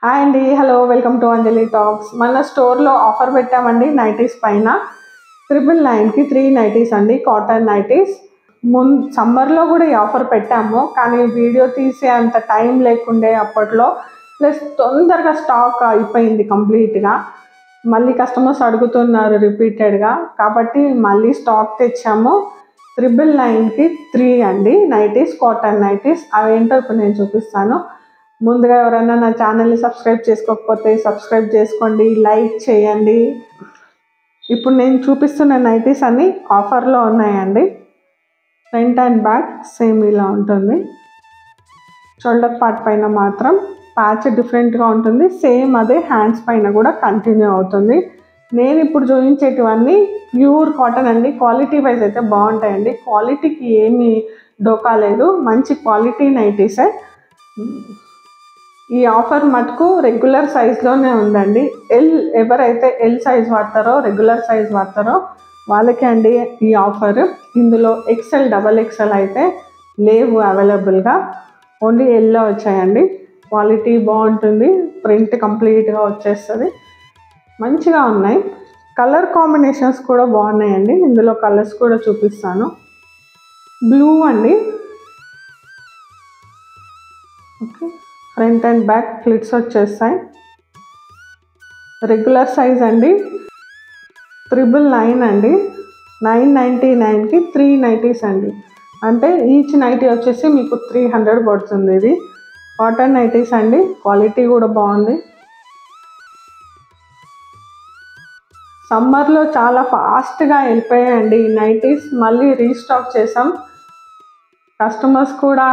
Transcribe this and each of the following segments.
Hi అండి, hello, welcome to Anjali talks. మన స్టోర్లో ఆఫర్ పెట్టామండి నైటీస్ పైన 999కి 3 నైటీస్ అండి, కాటన్ నైటీస్. సమ్మర్లో కూడా ఈ ఆఫర్ పెట్టాము, కానీ వీడియో తీసే అంత టైం లేకుండే అప్పట్లో. ప్లస్ తొందరగా స్టాక్ అయిపోయింది కంప్లీట్గా. మళ్ళీ కస్టమర్స్ అడుగుతున్నారు రిపీటెడ్గా, కాబట్టి మళ్ళీ స్టాక్ తెచ్చాము. 999కి 3 అండి నైటీస్, కాటన్ నైటీస్. అవేంటో ఇప్పుడు నేను చూపిస్తాను. ముందుగా ఎవరైనా నా ఛానల్ని సబ్స్క్రైబ్ చేసుకోకపోతే సబ్స్క్రైబ్ చేసుకోండి, లైక్ చేయండి. ఇప్పుడు నేను చూపిస్తున్న నైటీస్ అన్నీ ఆఫర్లో ఉన్నాయండి. ఫ్రంట్ అండ్ బ్యాక్ సేమ్ ఇలా ఉంటుంది. షోల్డర్ పార్ట్ పైన మాత్రం ప్యాచ్ డిఫరెంట్గా ఉంటుంది. సేమ్ అదే హ్యాండ్స్ పైన కూడా కంటిన్యూ అవుతుంది. నేను ఇప్పుడు చూపించేటివన్నీ ప్యూర్ కాటన్ అండి. క్వాలిటీ వైజ్ అయితే బాగుంటాయండి. క్వాలిటీకి ఏమీ డోకా లేదు, మంచి క్వాలిటీ నైటీసే. ఈ ఆఫర్ మటుకు రెగ్యులర్ సైజ్లోనే ఉందండి. ఎవరైతే ఎల్ సైజ్ వాడతారో, రెగ్యులర్ సైజ్ వాడతారో వాళ్ళకే అండి ఈ ఆఫర్. ఇందులో ఎక్సెల్, డబల్ ఎక్సెల్ అయితే లేవు అవైలబుల్గా, ఓన్లీ ఎల్లో వచ్చాయండి. క్వాలిటీ బాగుంటుంది, ప్రింట్ కంప్లీట్గా వచ్చేస్తుంది, మంచిగా ఉన్నాయి. కలర్ కాంబినేషన్స్ కూడా బాగున్నాయండి. ఇందులో కలర్స్ కూడా చూపిస్తాను. బ్లూ అండి, ఓకే. ఫ్రంట్ అండ్ బ్యాక్ ఫ్లిట్స్ వచ్చేస్తాయి. రెగ్యులర్ సైజ్ అండి, 999 అండి. 999కి 3 నైటీస్ అండి. అంటే ఈచ్ నైటీ వచ్చేసి మీకు 300 పడుతుంది. ఇది కాటన్ నైటీస్ అండి, క్వాలిటీ కూడా బాగుంది. సమ్మర్లో చాలా ఫాస్ట్గా వెళ్ళిపోయాయండి ఈ నైటీస్. మళ్ళీ రీస్టాక్ చేసాం. కస్టమర్స్ కూడా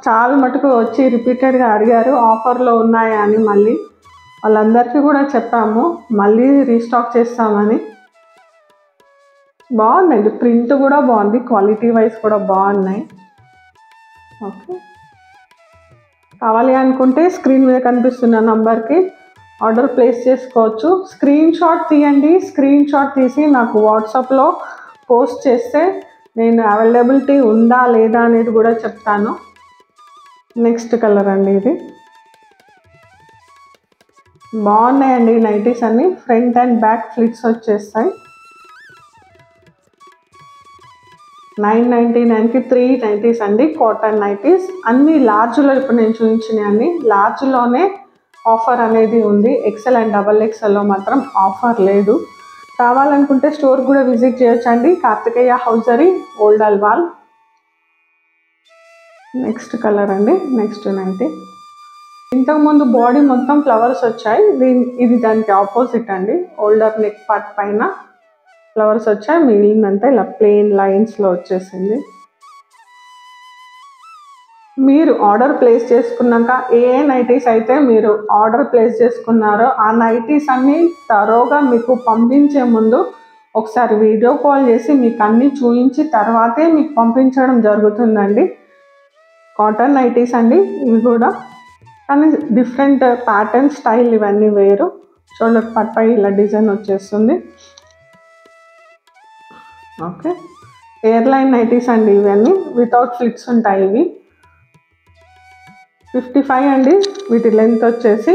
చాలా మటుకు వచ్చి రిపీటెడ్గా అడిగారు ఆఫర్లో ఉన్నాయా అని. మళ్ళీ వాళ్ళందరికీ కూడా చెప్పాము మళ్ళీ రీస్టాక్ చేస్తామని. బాగుందండి, ప్రింట్ కూడా బాగుంది, క్వాలిటీ వైజ్ కూడా బాగున్నాయి. ఓకే, కావాలి అనుకుంటే స్క్రీన్ మీద కనిపిస్తున్న నంబర్కి ఆర్డర్ ప్లేస్ చేసుకోవచ్చు. స్క్రీన్ షాట్ తీయండి. స్క్రీన్ షాట్ తీసి నాకు వాట్సాప్లో పోస్ట్ చేస్తే నేను అవైలబిలిటీ ఉందా లేదా అనేది కూడా చెప్తాను. నెక్స్ట్ కలర్ అండి, ఇది బాగున్నాయండి నైటీస్ అన్ని. ఫ్రంట్ అండ్ బ్యాక్ ఫ్లిట్స్ వచ్చేస్తాయి. 999కి 3 నైటీస్ అండి, కాటన్ నైటీస్. అన్ని లార్జ్లో, ఇప్పుడు నేను చూపించినవి అన్ని లార్జ్లోనే ఆఫర్ అనేది ఉంది. ఎక్సెల్ అండ్ డబల్ ఎక్సెల్లో మాత్రం ఆఫర్ లేదు. కావాలనుకుంటే స్టోర్ కూడా విజిట్ చేయొచ్చండి. Karthikeya hosiery, old Alwal. Next colour అండి, నెక్స్ట్ నైటీ. ఇంతకుముందు బాడీ మొత్తం ఫ్లవర్స్ వచ్చాయి, ఇది దానికి ఆపోజిట్ అండి. ఓల్డర్ నెక్ పార్ట్ పైన ఫ్లవర్స్ వచ్చాయి, మిగిలిందంతా ఇలా ప్లెయిన్ లైన్స్లో వచ్చేసింది. మీరు ఆర్డర్ ప్లేస్ చేసుకున్నాక ఏ నైటీస్ అయితే మీరు ఆర్డర్ ప్లేస్ చేసుకున్నారో ఆ నైటీస్ అన్నీ తరోగా మీకు పంపించే ముందు ఒకసారి వీడియో కాల్ చేసి మీకు అన్నీ చూపించి తర్వాతే మీకు పంపించడం జరుగుతుందండి. కాటన్ నైటీస్ అండి ఇవి కూడా, కానీ డిఫరెంట్ ప్యాటర్న్, స్టైల్ ఇవన్నీ వేరు. షోల్డర్ పార్ట్ పై ఇలా డిజైన్ వచ్చేస్తుంది. ఓకే, ఎయిర్లైన్ నైటీస్ అండి ఇవన్నీ, వితౌట్ ఫ్లిట్స్ ఉంటాయి. ఇవి 55 అండి. వీటి లెంత్ వచ్చేసి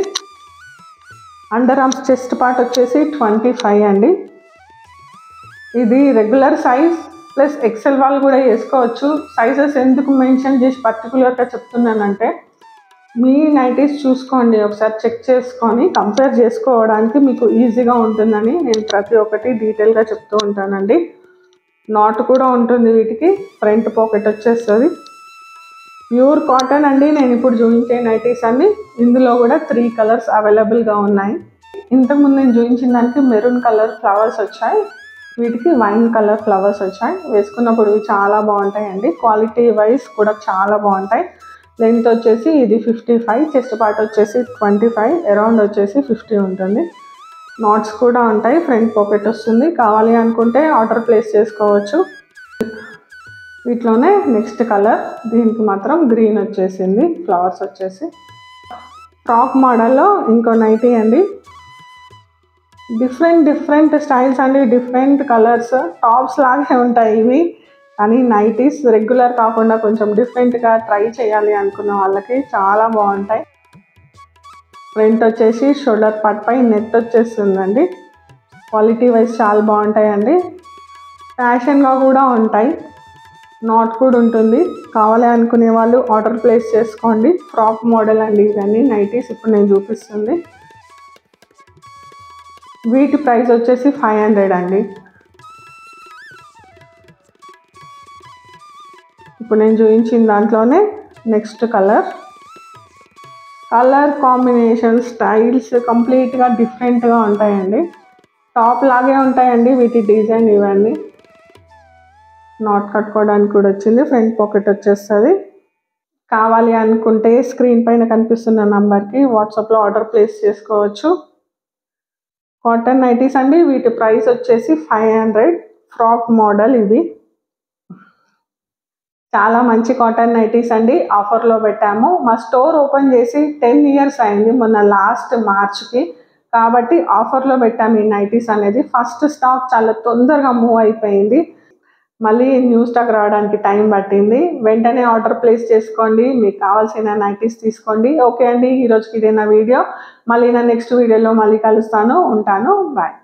అండర్ ఆర్మ్స్ చెస్ట్ పార్ట్ వచ్చేసి 25 అండి. ఇది రెగ్యులర్ సైజ్ ప్లస్ ఎక్సెల్ వాళ్ళు కూడా వేసుకోవచ్చు. సైజెస్ ఎందుకు మెన్షన్ చేసి పర్టికులర్గా చెప్తున్నానంటే మీ నైటీస్ చూసుకోండి, ఒకసారి చెక్ చేసుకొని కంపేర్ చేసుకోవడానికి మీకు ఈజీగా ఉంటుందని నేను ప్రతి ఒక్కటి డీటెయిల్గా చెప్తూ ఉంటానండి. నాట్ కూడా ఉంటుంది వీటికి. ఫ్రంట్ పాకెట్ వచ్చేస్తుంది. ప్యూర్ కాటన్ అండి. నేను ఇప్పుడు చూపించే నైటీస్ అన్ని ఇందులో కూడా 3 కలర్స్ అవైలబుల్గా ఉన్నాయి. ఇంతకుముందు నేను చూపించిన దానికి మెరూన్ కలర్ ఫ్లవర్స్ వచ్చాయి, వీటికి వైన్ కలర్ ఫ్లవర్స్ వచ్చాయి. వేసుకున్నప్పుడు ఇవి చాలా బాగుంటాయండి. క్వాలిటీ వైజ్ కూడా చాలా బాగుంటాయి. లెంత్ వచ్చేసి ఇది 55, చెస్ట్ పార్ట్ వచ్చేసి 25, అరౌండ్ వచ్చేసి 50 ఉంటుంది. నాట్స్ కూడా ఉంటాయి, ఫ్రంట్ పాకెట్ వస్తుంది. కావాలి అనుకుంటే ఆర్డర్ ప్లేస్ చేసుకోవచ్చు. వీటిలోనే నెక్స్ట్ కలర్, దీనికి మాత్రం గ్రీన్ వచ్చేసింది, ఫ్లవర్స్ వచ్చేసి. ఫ్రాక్ మోడల్లో ఇంకో నైటీ అండి. డిఫరెంట్ స్టైల్స్ అండి, డిఫరెంట్ కలర్స్. టాప్స్ లాగే ఉంటాయి ఇవి, కానీ నైటీస్ రెగ్యులర్ కాకుండా కొంచెం డిఫరెంట్గా ట్రై చేయాలి అనుకున్న వాళ్ళకి చాలా బాగుంటాయి. ఫ్రంట్ వచ్చేసి షోల్డర్ పార్ట్ పై నెట్ వచ్చేస్తుందండి. క్వాలిటీ వైజ్ చాలా బాగుంటాయండి. ఫ్యాషన్గా కూడా ఉంటాయి. నాట్ కూడా ఉంటుంది. కావాలి అనుకునే వాళ్ళు ఆర్డర్ ప్లేస్ చేసుకోండి. ఫ్రాక్ మోడల్ అండి ఇవన్నీ నైటీస్ ఇప్పుడు నేను చూపిస్తుంది. వీటి ప్రైస్ వచ్చేసి 500 అండి. ఇప్పుడు నేను చూపించిన దాంట్లోనే నెక్స్ట్ కలర్ కాంబినేషన్ స్టైల్స్ కంప్లీట్గా డిఫరెంట్గా ఉంటాయండి. టాప్ లాగే ఉంటాయండి వీటి డిజైన్. ఇవన్నీ నాట్ కట్టుకోవడానికి కూడా వచ్చింది. ఫ్రంట్ పాకెట్ వచ్చేస్తుంది. కావాలి అనుకుంటే స్క్రీన్ పైన కనిపిస్తున్న నంబర్కి వాట్సాప్లో ఆర్డర్ ప్లేస్ చేసుకోవచ్చు. కాటన్ నైటీస్ అండి. వీటి ప్రైస్ వచ్చేసి 500. ఫ్రాక్ మోడల్ ఇది. చాలా మంచి కాటన్ నైటీస్ అండి. ఆఫర్లో పెట్టాము. మా స్టోర్ ఓపెన్ చేసి 10 years అయింది మొన్న లాస్ట్ మార్చ్కి. కాబట్టి ఆఫర్లో పెట్టాము ఈ నైటీస్ అనేది. ఫస్ట్ స్టాక్ చాలా తొందరగా మూవ్ అయిపోయింది. మళ్ళీ న్యూ స్టాక్ రావడానికి టైం పట్టింది. వెంటనే ఆర్డర్ ప్లేస్ చేసుకోండి. మీకు కావాల్సిన నైటీస్ తీసుకోండి. ఓకే అండి, ఈరోజుకి ఇదే నా వీడియో. మళ్ళీ నా నెక్స్ట్ వీడియోలో మళ్ళీ కలుస్తాను. ఉంటాను. బాయ్.